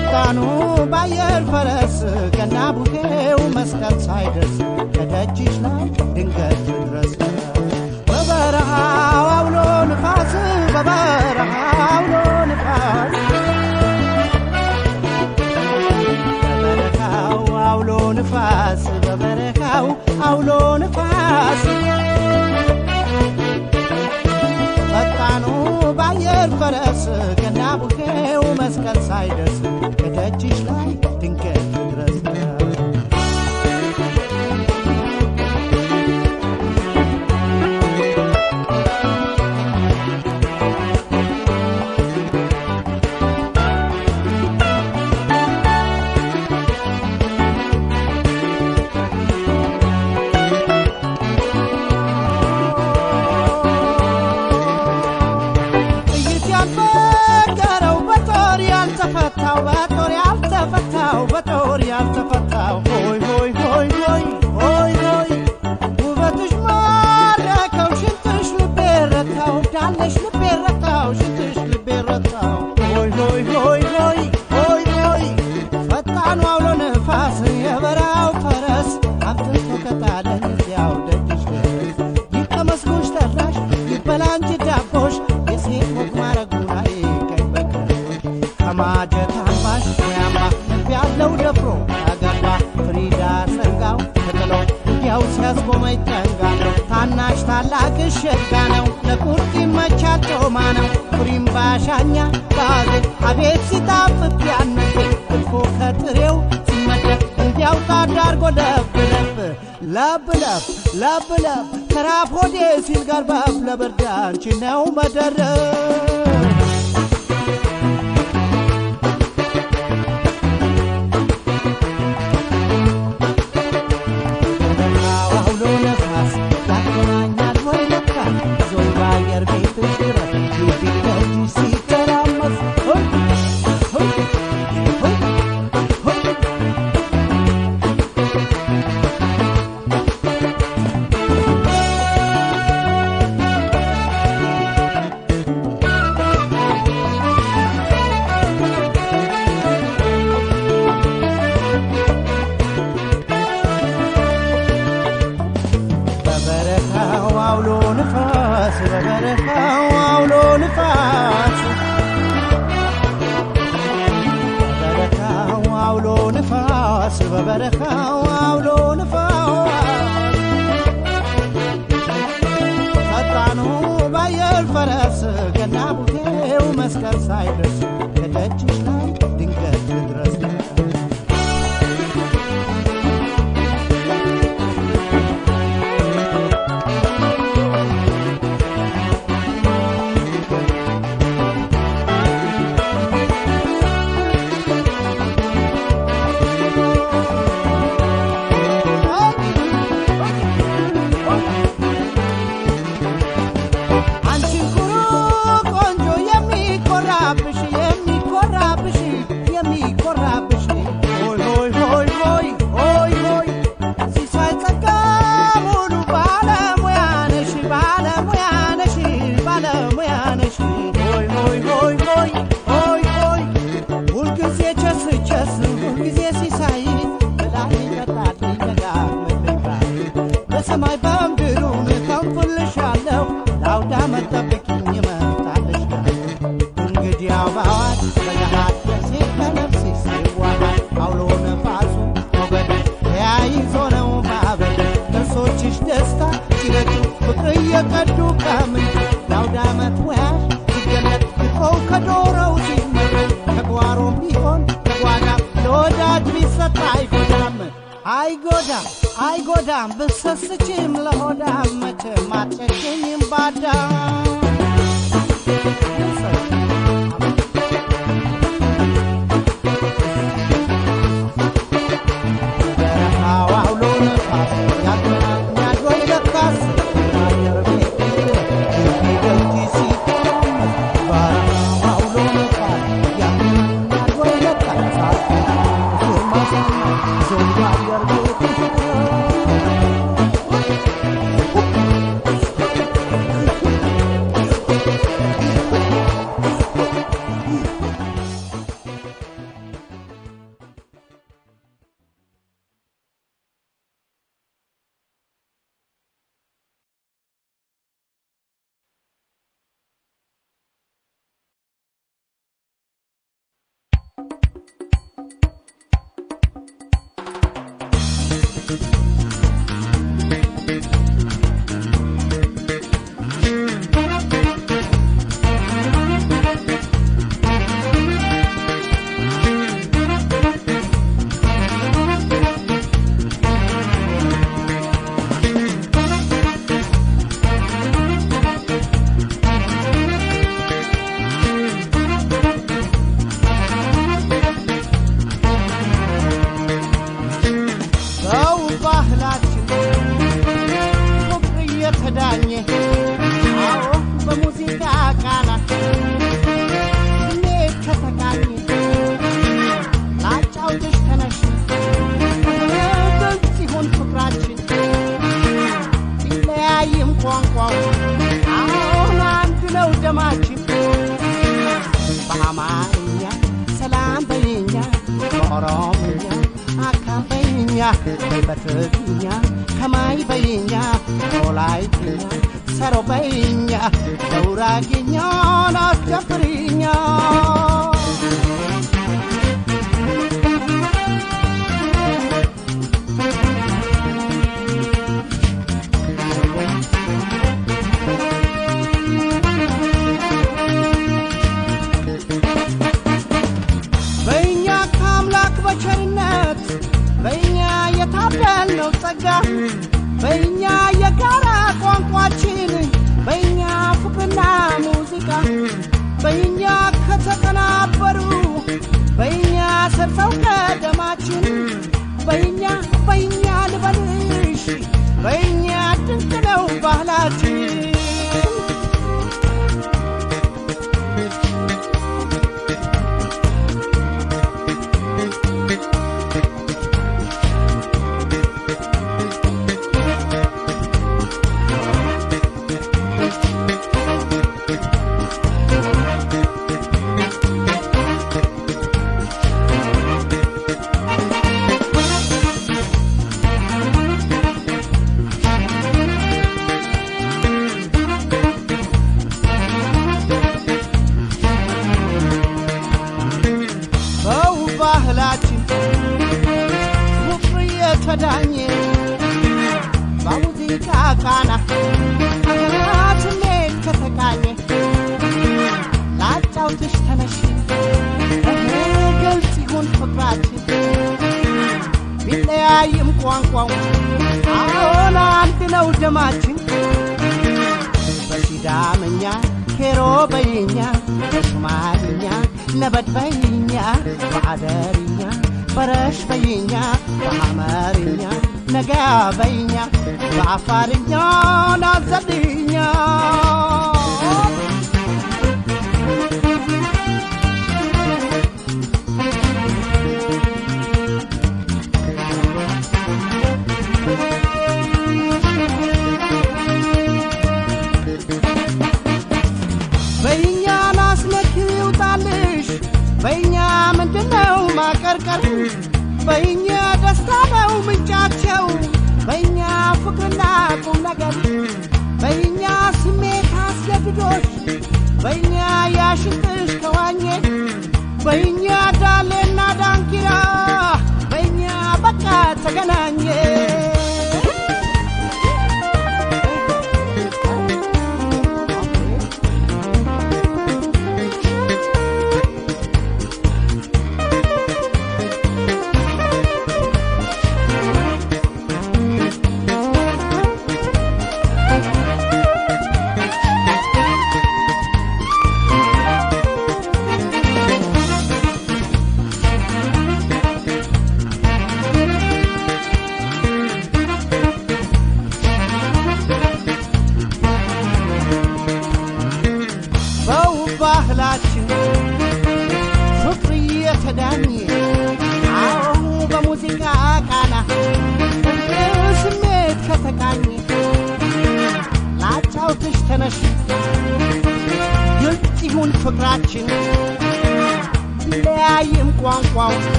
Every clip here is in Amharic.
ፈጣኑ ባየር ፈረስ ገና ቡሄው መስቀል ሳይደርስ ከደጅሽ ላይ ድንገት ድረስ በበረሃው አውሎ ንፋስ በበረሃው አውሎ ንፋስ በበረሃው አውሎ ንፋስ በበረሃው አውሎ ንፋስ ፈጣኑ ባየር ፈረስ ገና ቡሄው መስቀል ሳይደርስ ከደጅሽ ላይ ድንገት ድረስ በጦር ያልተፈታው ሆይ ሆይ ሆይ ሆይ ሆይ ሆይ ውበትሽ ማረከው ሽንትሽ ልቤ ረታው ዳለሽ ልቤ ረታው ሽንትሽ ልቤ ረታው ሆይ ሆይ ሆይ ሆይ ሆይ ሆይ ፈጣኑ አውሎ ነፋስ የበረሃው ፈረስ አብትቶ ከጣለን እዚያው ደጅሽ ይቀመስ ጉሽ ጠላሽ ይበላ እንጂ ዳቦሽ የሴት ወግ ማረጉን አይቀኝ በቀሽ ከማጀት አምባሽ ሙያማ ያለው ደፍሮ አገባ ፍሪዳ ሰንጋው ተጥሎ ያው ሲያስቆመኝ ጠንጋ ነው ታናሽ ታላቅሽ ሸጋ ነው ለቁርጥ ይመቻል ጮማ ነው ፍሪም ባሻኛ ባዜ አቤት ሲጣፍጥ ያነቴ ክትፎ ከጥሬው ሲመደብ እንዲያው ታዳርጎ ለብ ለብ ተራፍ ሆዴ ሲል ገርበብ ለብርድ አንቺ ነው መደረብ በበረሃው አውሎ ንፋስ በበረሃው አውሎ ንፋስ በበረሃው አውሎ ንፋስ ፈጣኑ ባየር ፈረስ ገና ቡሄው መስቀል ሳይደርስ ከደጅሽ ላይ ድንገት ድረስ የሚኮራብሽ ሆይ ሆይ ሆይ ሆይ ሆይ ሆይ ሲሳይ ጸጋ ሙሉ ባለሙያ ነሽ ባለሙያ ነሽ ባለሙያ ነሽ ሆይ ሆይ ሆይ ሆይ ሆይ ሆይ ሁልጊዜ ቸስ ቸስ ሁልጊዜ ሲሳይ በላይ ቀጣልኝ ደጋግመልኝ ባይ በሰማይ በምድሩን ከንፍልሻለሁ ለአውደ ዓመት ጠብቂኝ እመጣልሽ እንግዲህ አባዋት በገሃድ አውሎ ነፋሱ ሞገድ ተያይዞ ነው ማዕበል ጥርሶችሽ ደስታ ሲረጩ ፍቅር እየቀዱ ከምንጩ ለአውደ ዓመት ወያሽ ሲገለጥ ፍቅሮው ከዶሮው ሲመረጥ ከጓሮም ቢሆን ከጓዳ ለወዳጅ ቢሰጥ አይጎዳም ብሰስችም ለሆዳም መቼም አትጨክኝም ባዳም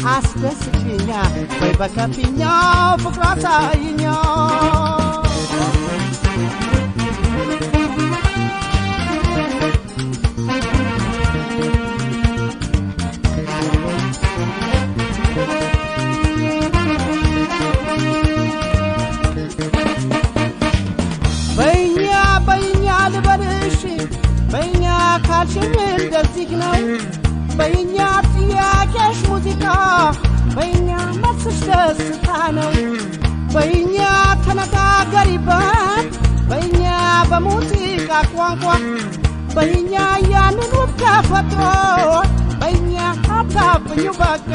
አስደስችኛ ወይ በከፊኛው ፍቅር አሳይኛ በእኛ ካልሽኝ እንደዚህ ነው በእኛ ጥያቄሽ ሙዚቃ በእኛ መልስሽ ደስታ ነው በእኛ ተነጋገሪበት በእኛ በሙዚቃ ቋንቋ በእኛ ያንን ውብ ተፈጥሮ በእኛ አታፍኙ በቃ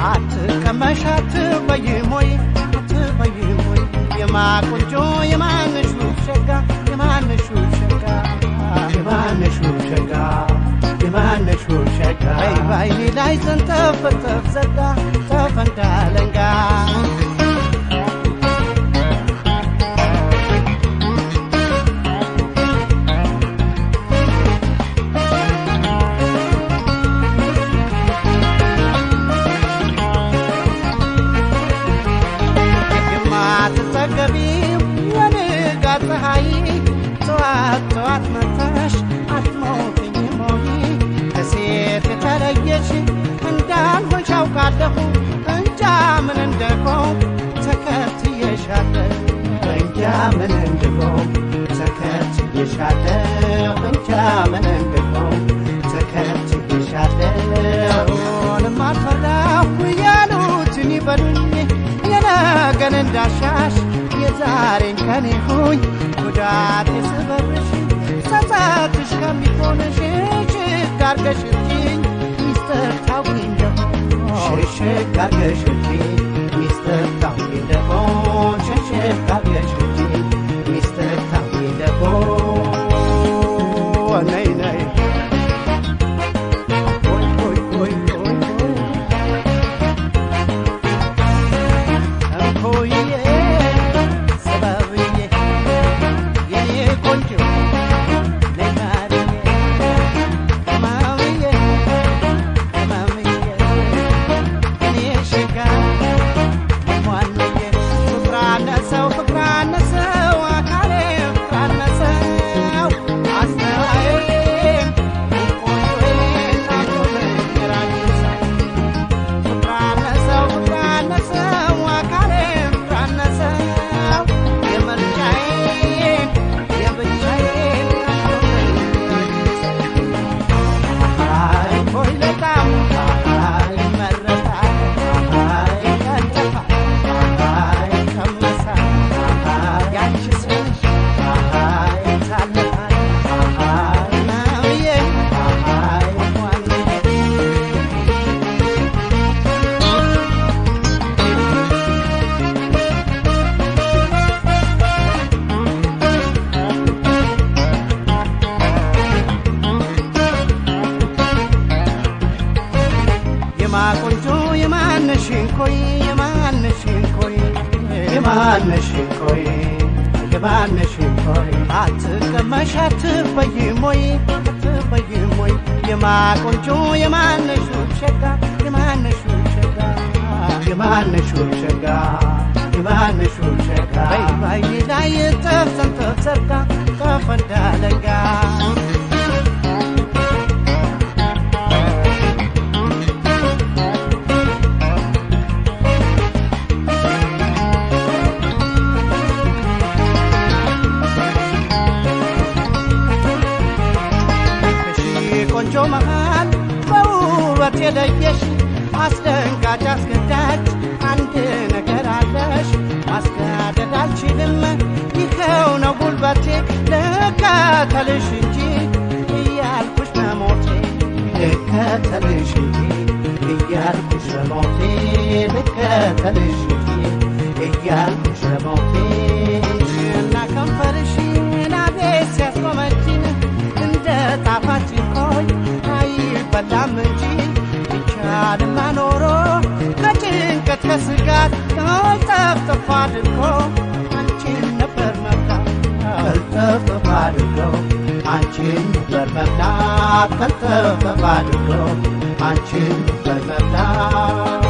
አትቀመሻት በይሞይ የማቆንጆ የማንሽ ሸጋ የማንሽ ሸጋ የማንሽ ሸጋ የማንሽ ሸጋ ባይኔ ላይ ዘንተፈተፍ ዘጋ ተፈንዳለንጋ ጠዋት መጥተሽ አትሞቅኝም ወይ ከሴት የተለየሽ እንዳልሆንሽ አውቃለሁ እንጃ ምን እንደሆን ተከትዬሻለሁ እንጃ ምን እንደሆን ተከትዬሻለሁ እንጃ ምን እንደሆን ተከትዬሻለሁ ሆንም አልፈራሁ ያሉትን ይበሉኝ የነገን እንዳሻሽ የዛሬን ከኔ ሆኝ ጉዳት የስበብሽ ጸጸትሽ ከሚሆንሽ ሽግ አርገሽልኝ ሚስጥር ታውቂ እንደሆን ሽግ አርገሽልኝ ሚስጥር ታውቂ እንደሆን ሽግ አርገሽልኝ ሚስጥር ታውቂ እንደሆን ነይ ነይ አትቀመሻት በይሞይ የማቆንጆ የማነሹ ሸጋ የማነሹ የማነሽ ሸጋ የማነሽ ሸጋ ባይ ላይ ተሰንተሰርካ ከፈንዳለጋ ቆንጆ መሃል በውበት የለየሽ አስደንጋጭ አስገዳጅ አንድ ነገር አለሽ ማስገደድ አልችልም ይኸው ነው ጉልበቴ ልከተልሽ እንጂ እያልኩሽ በሞቴ ልከተልሽ እንጂ እያልኩሽ በሞቴ ልከተልሽ እንጂ እያልኩሽ በሞቴ እና ከንፈርሽን አቤት ሲያስጎመጅን እንደ ጣፋጭን ቆይ አይበላም እንጂ ይቻልማ ኖሮ ከጭንቀት ከስጋት ቀልጠፍጠፍ አድርጎ አንቺን ነበር መብላት ቀልጠፍጠፍ አድርጎ አንቺን ነበር መብላት ቀልጠፍጠፍ አድርጎ አንቺን ነበር መብላት